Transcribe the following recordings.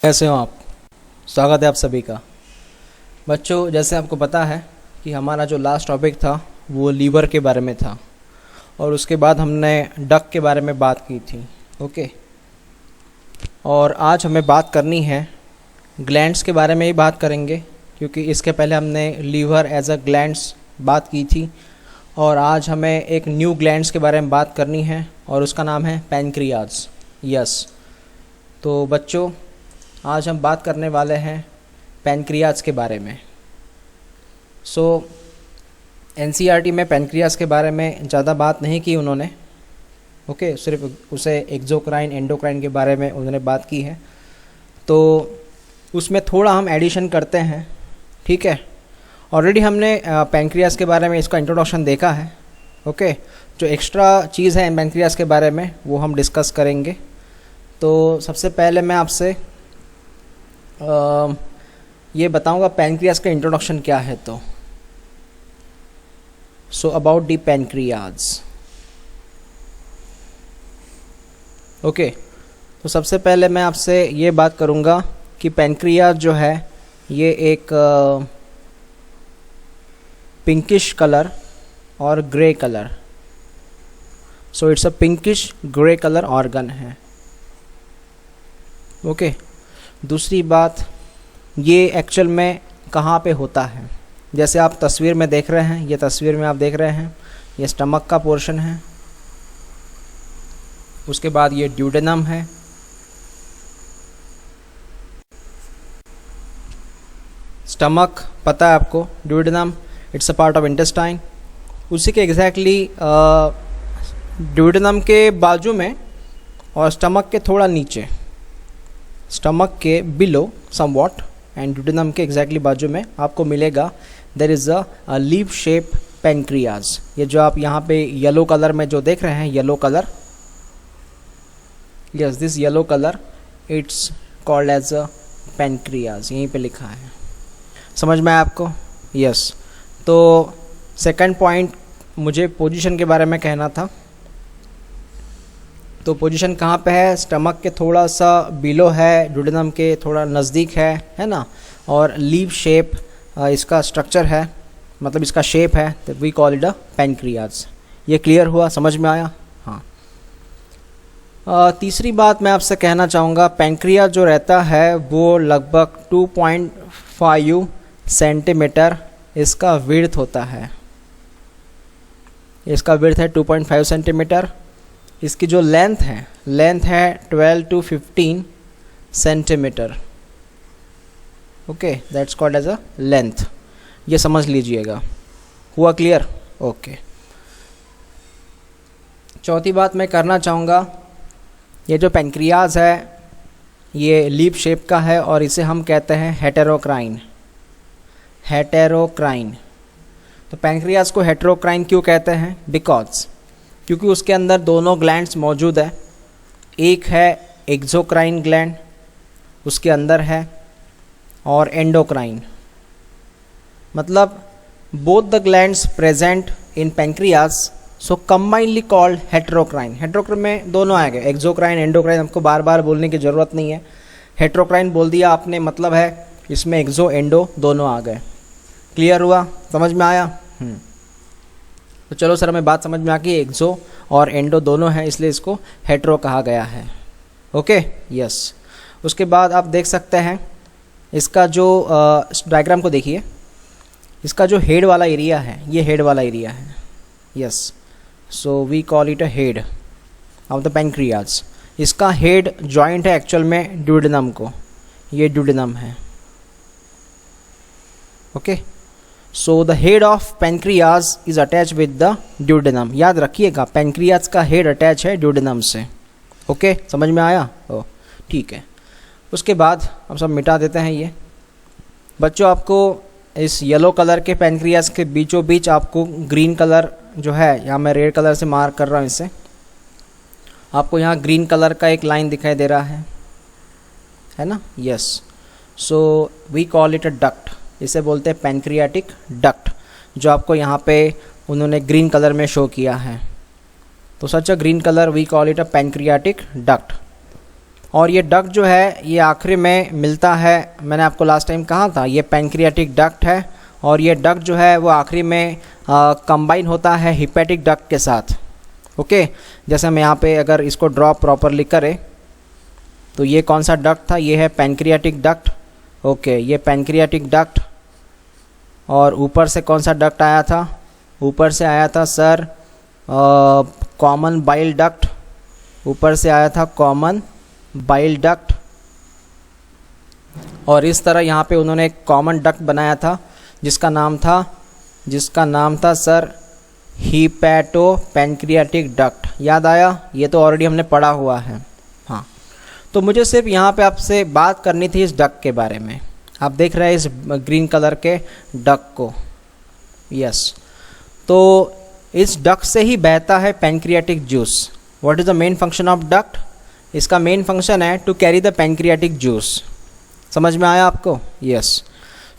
कैसे हो आप। स्वागत है आप सभी का। बच्चों, जैसे आपको पता है कि हमारा जो लास्ट टॉपिक था वो लीवर के बारे में था और उसके बाद हमने डक के बारे में बात की थी। ओके, और आज हमें बात करनी है ग्लैंड्स के बारे में ही बात करेंगे, क्योंकि इसके पहले हमने लीवर एज अ ग्लैंड्स बात की थी और आज हमें एक न्यू ग्लैंड्स के बारे में बात करनी है और उसका नाम है पैनक्रियाज। यस, तो बच्चों आज हम बात करने वाले हैं पैनक्रियाज के बारे में। एनसीईआरटी में पैनक्रियाज के बारे में ज़्यादा बात नहीं की उन्होंने। ओके, सिर्फ उसे एक्सोक्राइन एंडोक्राइन के बारे में उन्होंने बात की है, तो उसमें थोड़ा हम एडिशन करते हैं। ठीक है, ऑलरेडी हमने पैनक्रियाज के बारे में इसका इंट्रोडक्शन देखा है। ओके, जो एक्स्ट्रा चीज़ है पैनक्रियाज के बारे में वो हम डिस्कस करेंगे। तो सबसे पहले मैं आपसे ये बताऊंगा पैनक्रियाज का इंट्रोडक्शन क्या है। तो अबाउट द पैनक्रियाज। ओके, तो सबसे पहले मैं आपसे ये बात करूंगा कि पैनक्रियाज जो है ये एक पिंकिश कलर और grey colour, so it's a pinkish grey colour organ है। ओके, दूसरी बात, ये एक्चुअल में कहाँ पे होता है। जैसे आप तस्वीर में देख रहे हैं, ये तस्वीर में आप देख रहे हैं ये स्टमक का पोर्शन है, उसके बाद ये ड्यूडेनम है, स्टमक पता है आपको, duodenum it's a part of intestine. उसी के एग्जैक्टली ड्यूडेनम के बाजू में और स्टमक के थोड़ा नीचे, स्टमक के बिलो समवॉट एंड ड्यूडेनम के एग्जैक्टली बाजू में आपको मिलेगा there is a leaf shape pancreas. ये जो आप यहाँ पे येलो कलर में जो देख रहे हैं, yellow colour, yes this yellow colour it's called as a pancreas, यहीं पे लिखा है। समझ में आया आपको? यस। तो सेकंड पॉइंट मुझे पोजीशन के बारे में कहना था। तो पोजीशन कहाँ पे है? स्टमक के थोड़ा सा बिलो है, ड्यूडेनम के थोड़ा नज़दीक है ना। और लीफ शेप इसका स्ट्रक्चर है, मतलब इसका शेप है, तो we call it a pancreas. ये क्लियर हुआ, समझ में आया? हाँ। तीसरी बात मैं आपसे कहना चाहूँगा, पैनक्रियाज जो रहता है वो लगभग 2.5 सेंटीमीटर इसका विड्थ होता है। इसका विड्थ है 2.5 सेंटीमीटर। इसकी जो लेंथ है 12 to 15 centimetre. Okay, that's called as a length. ये समझ लीजिएगा। हुआ क्लियर? ओके। चौथी बात मैं करना चाहूँगा, ये जो पैनक्रियाज है ये लीफ शेप का है और इसे हम कहते हैं हेटेरोक्राइन। हेटेरोक्राइन। तो पैनक्रियाज को हेटेरोक्राइन क्यों कहते हैं? बिकॉज क्योंकि उसके अंदर दोनों ग्लैंड्स मौजूद है। एक है एक्सोक्राइन ग्लैंड उसके अंदर है, और एंडोक्राइन, मतलब both the glands present in pancreas, so combinely called heterocrine. Heterocrine में दोनों आएंगे, एक्सोक्राइन एंडोक्राइन, आपको बार बार बोलने की ज़रूरत नहीं है। हेटेरोक्राइन बोल दिया आपने, मतलब है इसमें एक्सो एंडो दोनों आ गए। क्लियर हुआ? समझ में आया? तो चलो सर, हमें बात समझ में आ गई, एक्सो और एंडो दोनों हैं, इसलिए इसको हेटेरो कहा गया है। Okay, yes. उसके बाद आप देख सकते हैं इसका जो डायग्राम को देखिए, इसका जो हेड वाला एरिया है ये हेड वाला एरिया है। Yes, so we call it a head of the pancreas. इसका हेड जॉइंट है एक्चुअल में ड्यूडेनम को, ये ड्यूडेनम है। Okay, so the head of pancreas is attach with the duodenum. याद रखिएगा, पैनक्रियाज का हेड अटैच है ड्यूडेनम से। ओके, समझ में आया? ओ ठीक है। उसके बाद हम सब मिटा देते हैं ये। बच्चों, आपको इस येलो कलर के पैनक्रियाज के बीचों बीच आपको ग्रीन कलर जो है, यहाँ मैं रेड कलर से मार्क कर रहा हूँ इसे, आपको यहाँ ग्रीन कलर का एक लाइन दिखाई दे रहा है ना? Yes. So we call it a duct, इसे बोलते हैं पैनक्रियाटिक डक्ट, जो आपको यहाँ पे उन्होंने ग्रीन कलर में शो किया है। तो such a green colour we call it a pancreatic duct. और ये डक्ट जो है ये आखिरी में मिलता है, मैंने आपको लास्ट टाइम कहा था ये पैंक्रियाटिक डक्ट है, और ये डक्ट जो है वो आखिरी में कंबाइन होता है हिपैटिक डक्ट के साथ। ओके, जैसे हम यहाँ पे अगर इसको ड्रॉ प्रॉपरली करें तो ये कौन सा डक्ट था, ये है पैंक्रियाटिक डक्ट। ओके, ये पैंक्रियाटिक डक्ट, और ऊपर से कौन सा डक्ट आया था, ऊपर से आया था सर कॉमन बाइल डक्ट, ऊपर से आया था कॉमन बाइल डक्ट। और इस तरह यहाँ पे उन्होंने एक कॉमन डक्ट बनाया था जिसका नाम था सर हीपैटो पैंक्रियाटिक डक्ट। याद आया, ये तो ऑलरेडी हमने पढ़ा हुआ है। हाँ, तो मुझे सिर्फ यहाँ पे आपसे बात करनी थी इस डक्ट के बारे में। आप देख रहे हैं इस ग्रीन कलर के डक्ट को, यस। तो इस डक्ट से ही बहता है pancreatic juice. What is the main function of duct? इसका मेन फंक्शन है to carry the pancreatic juice. समझ में आया आपको? यस।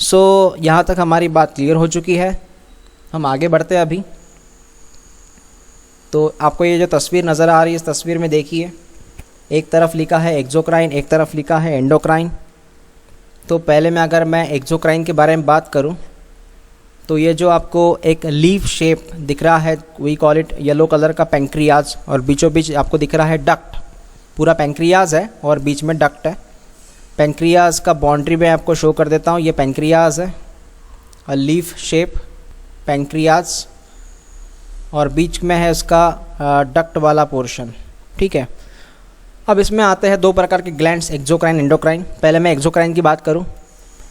सो यहाँ तक हमारी बात क्लियर हो चुकी है। हम आगे बढ़ते हैं अभी। तो आपको ये जो तस्वीर नज़र आ रही है, इस तस्वीर में देखिए, एक तरफ लिखा है एक्सोक्राइन, एक तरफ लिखा है एंडोक्राइन। तो पहले मैं अगर मैं एक्सोक्राइन के बारे में बात करूं तो ये जो आपको एक लीफ शेप दिख रहा है, we call it yellow colour का पैंक्रियाज, और बीचों बीच आपको दिख रहा है डक्ट। पूरा पैंक्रियाज है और बीच में डक्ट है। पैंक्रियाज का बाउंड्री में आपको शो कर देता हूँ, ये पैंक्रियाज है, और लीफ शेप पैंक्रियाज, और बीच में है इसका डक्ट वाला पोर्शन। ठीक है, अब इसमें आते हैं दो प्रकार के ग्लैंड्स, एक्सोक्राइन, एंडोक्राइन। पहले मैं एक्सोक्राइन की बात करूं।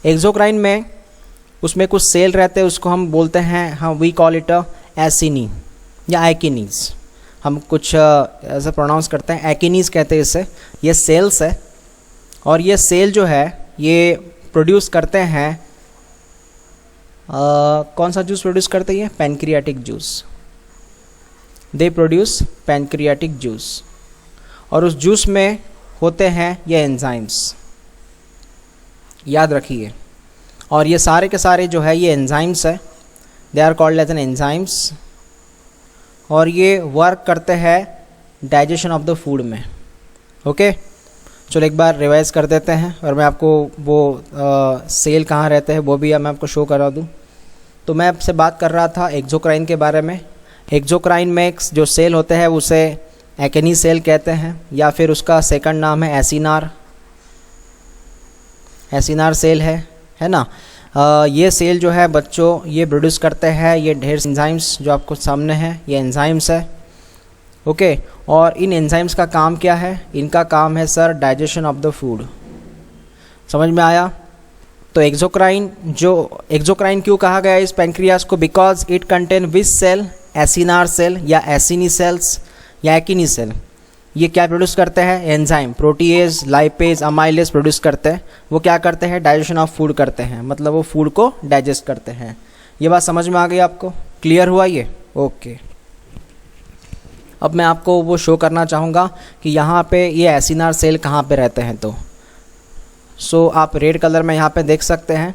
एक्सोक्राइन में उसमें कुछ सेल रहते हैं, उसको हम बोलते हैं, हाँ, वी कॉल इट एसिनी या एकिनीज। हम कुछ ऐसा प्रोनाउंस करते हैं, एकिनीज कहते हैं इसे। ये सेल्स है, और ये सेल जो है ये प्रोड्यूस करते हैं कौन सा जूस प्रोड्यूस करते हैं? Pancreatic juice. They produce pancreatic juice, और उस जूस में होते हैं ये एंजाइम्स, याद रखिए। और ये सारे के सारे जो है ये एंजाइम्स है, they are called as an enzymes, और ये वर्क करते हैं डाइजेशन ऑफ द फूड में। ओके, चलो एक बार रिवाइज कर देते हैं, और मैं आपको वो सेल कहाँ रहते हैं वो भी मैं आपको शो करा दूँ। तो मैं आपसे बात कर रहा था एक्सोक्राइन के बारे में। एक्सोक्राइन में जो सेल होते हैं उसे एकिनी सेल कहते हैं, या फिर उसका सेकंड नाम है एसिनार सेल है ना। ये सेल जो है बच्चों ये प्रोड्यूस करते हैं ये ढेर एंजाइम्स जो आपको सामने है, ये एंजाइम्स है। ओके, और इन एंजाइम्स का काम क्या है? इनका काम है sir digestion of the food. समझ में आया? तो एक्सोक्राइन क्यों कहा गया इस पैंक्रियाज को? Because it contain which cell? Acinar cell या एसिनी सेल्स या एकिनी सेल। ये क्या प्रोड्यूस करते हैं? Enzyme, protease, lipase, amylase produce करते हैं। वो क्या करते हैं? डाइजेशन ऑफ फूड करते हैं, मतलब वो फूड को डाइजेस्ट करते हैं। ये बात समझ में आ गई आपको? क्लियर हुआ ये? ओके। अब मैं आपको वो शो करना चाहूँगा कि यहाँ पे ये एसिनार सेल कहाँ पे रहते हैं। तो आप रेड कलर में यहाँ पे देख सकते हैं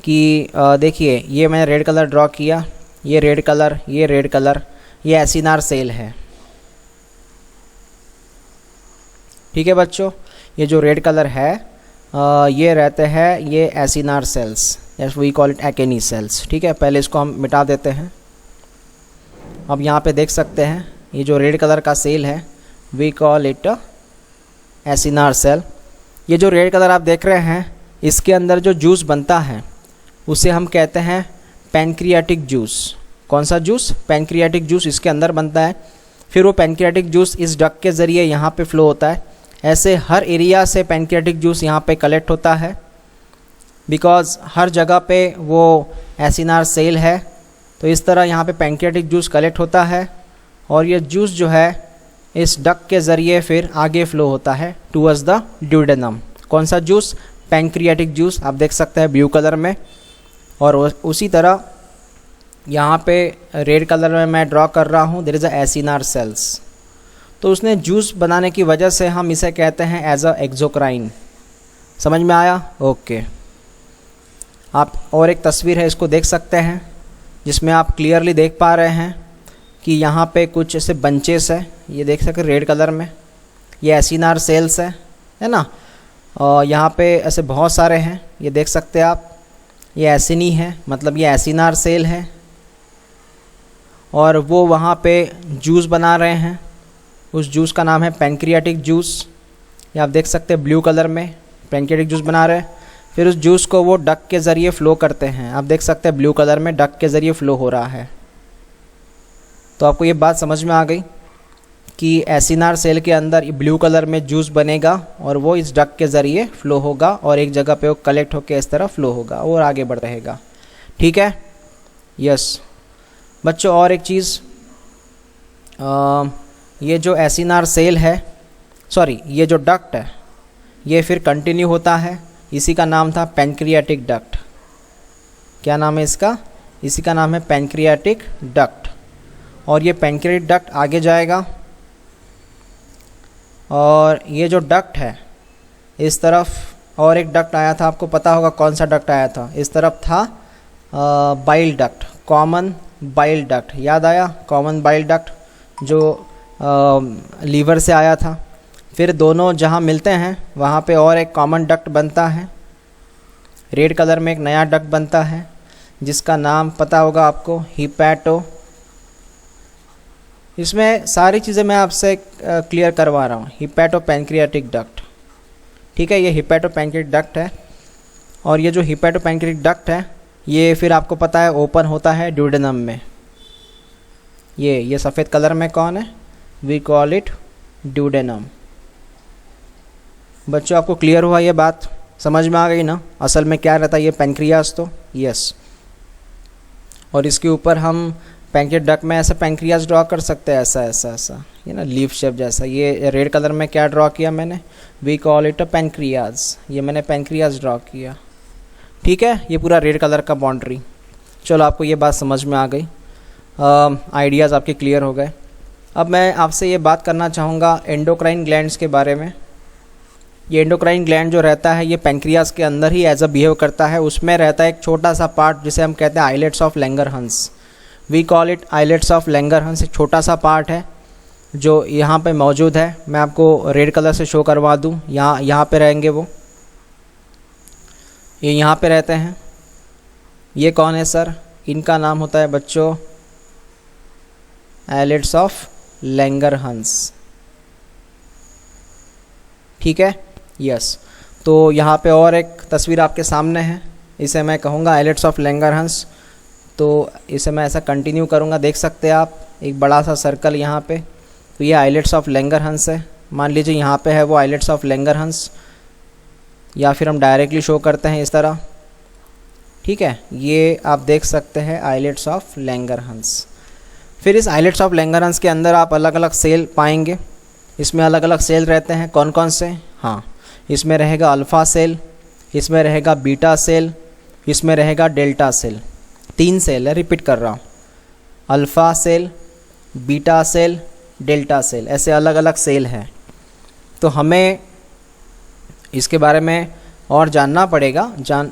कि देखिए ये मैंने रेड कलर ड्रॉ किया, ये रेड कलर, ये एसिनार सेल है। ठीक है बच्चों, ये जो रेड कलर है ये रहते हैं ये acinar cells, yes we call it acini cells. ठीक है, पहले इसको हम मिटा देते हैं। अब यहाँ पे देख सकते हैं ये जो रेड कलर का सेल है we call it acinar cell. ये जो रेड कलर आप देख रहे हैं इसके अंदर जो जूस बनता है उसे हम कहते हैं पैंक्रियाटिक जूस। कौन सा जूस? पैंक्रियाटिक जूस इसके अंदर बनता है। फिर वो पैंक्रियाटिक जूस इस डक्ट के ज़रिए यहाँ पे फ्लो होता है। ऐसे हर एरिया से पैंक्रियाटिक जूस यहाँ पे कलेक्ट होता है, बिकॉज़ हर जगह पे वो एसिनार सेल है। तो इस तरह यहाँ पे पैंक्रियाटिक जूस कलेक्ट होता है, और ये जूस जो है इस डक्ट के ज़रिए फिर आगे फ्लो होता है टूवर्ड्स द ड्यूडेनम। कौन सा जूस? Pancreatic juice. आप देख सकते हैं ब्लू कलर में। और उसी तरह यहाँ पे रेड कलर में मैं ड्रॉ कर रहा हूँ, there is a acinar cells. तो उसने जूस बनाने की वजह से हम इसे कहते हैं एज अ एक्सोक्राइन। समझ में आया? ओके। आप और एक तस्वीर है, इसको देख सकते हैं, जिसमें आप क्लियरली देख पा रहे हैं कि यहाँ पे कुछ ऐसे बंचेस है, ये देख सकते हैं रेड कलर में, ये एसिनार सेल्स है। है ना। और यहाँ पे ऐसे बहुत सारे हैं, ये देख सकते हैं आप, ये एसिनी है, मतलब ये एसिनार सेल है, और वो वहाँ पे जूस बना रहे हैं, उस जूस का नाम है पैंक्रियाटिक जूस। ये आप देख सकते हैं ब्लू कलर में पैंक्रियाटिक जूस बना रहे हैं। फिर उस जूस को वो डक के ज़रिए फ़्लो करते हैं, आप देख सकते हैं ब्लू कलर में डक के ज़रिए फ़्लो हो रहा है। तो आपको ये बात समझ में आ गई कि एसिनार सेल के अंदर ये ब्लू कलर में जूस बनेगा और वो इस डक के ज़रिए फ़्लो होगा और एक जगह पे वो कलेक्ट होकर इस तरह फ़्लो होगा और आगे बढ़ रहेगा। ठीक है, यस बच्चों। और एक चीज़, ये जो एसिनार सेल है, सॉरी ये जो डक्ट है, ये फिर कंटिन्यू होता है, इसी का नाम था पैंक्रियाटिक डक्ट। क्या नाम है इसका? इसी का नाम है पैंक्रियाटिक डक्ट। और ये पैंक्रियाटिक डक्ट आगे जाएगा और ये जो डक्ट है इस तरफ और एक डक्ट आया था, आपको पता होगा कौन सा डक्ट आया था, इस तरफ था bile duct, common bile duct, याद आया? कॉमन बाइल डक्ट जो लीवर से आया था। फिर दोनों जहाँ मिलते हैं वहाँ पे और एक कॉमन डक्ट बनता है, रेड कलर में एक नया डक्ट बनता है जिसका नाम पता होगा आपको, हिपैटो। इसमें सारी चीज़ें मैं आपसे क्लियर करवा रहा हूँ। हिपैटो पैंक्रियाटिक डक्ट, ठीक है, ये हिपैटो पैंक्रियाटिक डक्ट है। और ये जो हिपैटो पैंक्रियाटिक डक्ट है ये फिर आपको पता है ओपन होता है ड्यूडेनम में। ये सफ़ेद कलर में कौन है? We call it duodenum. बच्चों आपको क्लियर हुआ ये बात? समझ में आ गई ना असल में क्या रहता है ये पैंक्रियाज? तो यस। और इसके ऊपर हम पैंक्रियाटिक डक्ट में ऐसा पैंक्रियाज ड्रॉ कर सकते हैं, ऐसा ऐसा ऐसा, ये ना लीफ शेप जैसा। ये रेड कलर में क्या ड्रॉ किया मैंने? We call it a pancreas. ये मैंने पैंक्रियाज ड्रॉ किया, ठीक है, ये पूरा रेड कलर का बाउंड्री। चलो आपको ये बात समझ में आ गई, आइडियाज़ आपके क्लियर हो गए। अब मैं आपसे ये बात करना चाहूँगा एंडोक्राइन ग्लैंड्स के बारे में। ये एंडोक्राइन ग्लैंड जो रहता है ये पैंक्रियाज के अंदर ही एज अ बिहेव करता है। उसमें रहता है एक छोटा सा पार्ट जिसे हम कहते हैं islets of Langerhans. We call it islets of Langerhans. एक छोटा सा पार्ट है जो यहाँ पे मौजूद है। मैं आपको रेड कलर से शो करवा दूँ, यहाँ पे रहेंगे वो, ये यहाँ पे रहते हैं। ये कौन है सर? इनका नाम होता है बच्चों आइलेट्स ऑफ लैंगरहंस, ठीक है, यस। तो यहाँ पे और एक तस्वीर आपके सामने है, इसे मैं कहूँगा आइलेट्स ऑफ लैंगरहंस। तो इसे मैं ऐसा कंटिन्यू करूँगा, देख सकते हैं आप एक बड़ा सा सर्कल यहाँ पे। तो ये आइलेट्स ऑफ लैंगरहंस है। मान लीजिए यहाँ पे है वो आइलेट्स ऑफ लैंगरहंस, या फिर हम डायरेक्टली शो करते हैं इस तरह, ठीक है। ये आप देख सकते हैं आइलेट्स ऑफ लैंगरहंस। फिर इस आइलेट्स ऑफ लैंगरहंस के अंदर आप अलग अलग सेल पाएंगे। इसमें अलग अलग सेल रहते हैं, कौन कौन से? हाँ, इसमें रहेगा अल्फ़ा सेल, इसमें रहेगा बीटा सेल, इसमें रहेगा डेल्टा सेल। 3 सेल है, रिपीट कर रहा हूँ, alpha cell, beta cell, delta cell, ऐसे अलग अलग सेल हैं। तो हमें इसके बारे में और जानना पड़ेगा,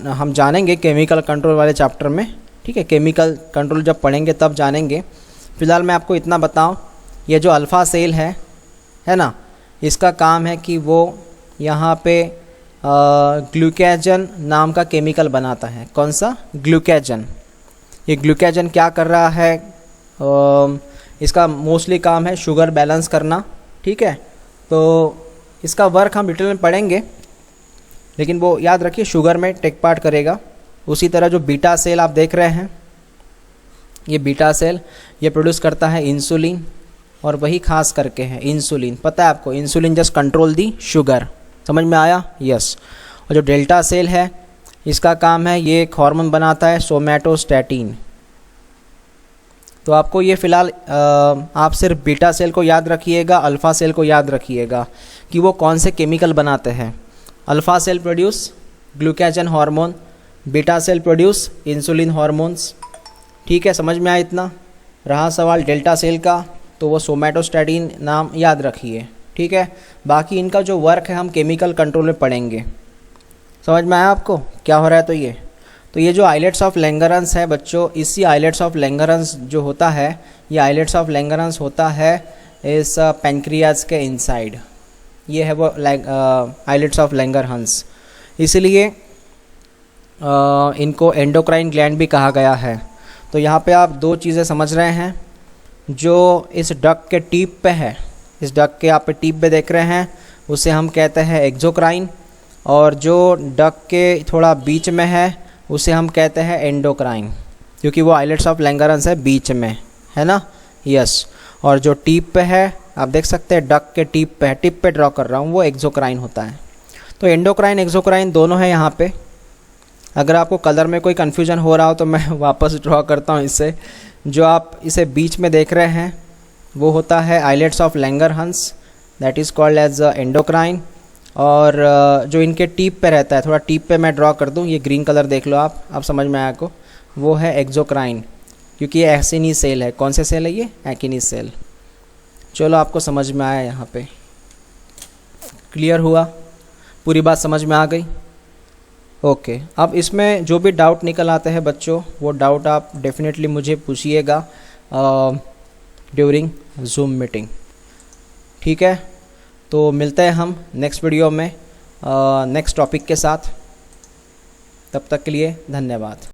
हम जानेंगे केमिकल कंट्रोल वाले चैप्टर में, ठीक है। केमिकल कंट्रोल जब पढ़ेंगे तब जानेंगे। फ़िलहाल मैं आपको इतना बताऊं, ये जो अल्फ़ा सेल है ना, इसका काम है कि वो यहाँ पे ग्लूकेजन नाम का केमिकल बनाता है। कौन सा? ग्लूकेजन। ये ग्लूकेजन क्या कर रहा है? इसका मोस्टली काम है शुगर बैलेंस करना, ठीक है। तो इसका वर्क हम डिटेल में पढ़ेंगे, लेकिन वो याद रखिए शुगर में टेक पार्ट करेगा। उसी तरह जो बीटा सेल आप देख रहे हैं, ये बीटा सेल ये प्रोड्यूस करता है इंसुलिन, और वही खास करके है इंसुलिन। पता है आपको, इंसुलिन जस्ट कंट्रोल दी शुगर। समझ में आया? यस। और जो डेल्टा सेल है इसका काम है, ये एक हार्मोन बनाता है सोमैटोस्टैटिन। तो आपको ये फ़िलहाल आप सिर्फ बीटा सेल को याद रखिएगा, अल्फ़ा सेल को याद रखिएगा कि वो कौन से केमिकल बनाते हैं। Alpha cell produce glucagon hormone, beta cell produce insulin hormones, ठीक है। समझ में आया इतना? रहा सवाल डेल्टा सेल का, तो वो सोमैटोस्टैटिन नाम याद रखिए, ठीक है। बाकी इनका जो वर्क है हम केमिकल कंट्रोल में पढ़ेंगे। समझ में आया आपको क्या हो रहा है? तो ये जो आइलेट्स ऑफ लैंगरहंस है बच्चों, इसी आइलेट्स ऑफ लैंगरहंस जो होता है, ये आइलेट्स ऑफ लैंगरहंस होता है इस पैंक्रियाज के इनसाइड। ये है वो आइलेट्स ऑफ लैंगरहंस, इसलिए इनको एंडोक्राइन ग्लैंड भी कहा गया है। तो यहाँ पे आप दो चीज़ें समझ रहे हैं, जो इस डक के टीप पे है, इस डक के आप पे टीप पे देख रहे हैं, उसे हम कहते हैं एक्सोक्राइन, और जो डक के थोड़ा बीच में है उसे हम कहते हैं एंडोक्राइन, क्योंकि वो आइलेट्स ऑफ लैंगरहंस है बीच में, है ना। यस, और जो टीप पे है आप देख सकते हैं, डक के टीप पे है, टिप पे ड्रॉ कर रहा हूँ, वो एक्सोक्राइन होता है। तो एंडोक्राइन एक्सोक्राइन दोनों है यहाँ पे। अगर आपको कलर में कोई कन्फ्यूजन हो रहा हो तो मैं वापस ड्रॉ करता हूँ इससे। जो आप इसे बीच में देख रहे हैं वो होता है islets of Langerhans, that is called as endocrine. और जो इनके टीप पे रहता है, थोड़ा टीप पे मैं ड्रॉ कर दूँ, ये ग्रीन कलर देख लो आप समझ में आया को, वो है एक्सोक्राइन, क्योंकि ये एक्टिनी सेल है। कौन से सेल है ये? एक्टिनी सेल। चलो आपको समझ में आया, यहाँ पे क्लियर हुआ, पूरी बात समझ में आ गई। ओके, अब इसमें जो भी डाउट निकल आते हैं बच्चों, वो डाउट आप डेफिनेटली मुझे पूछिएगा ड्यूरिंग जूम मीटिंग, ठीक है। तो मिलते हैं हम नेक्स्ट वीडियो में नेक्स्ट टॉपिक के साथ। तब तक के लिए धन्यवाद।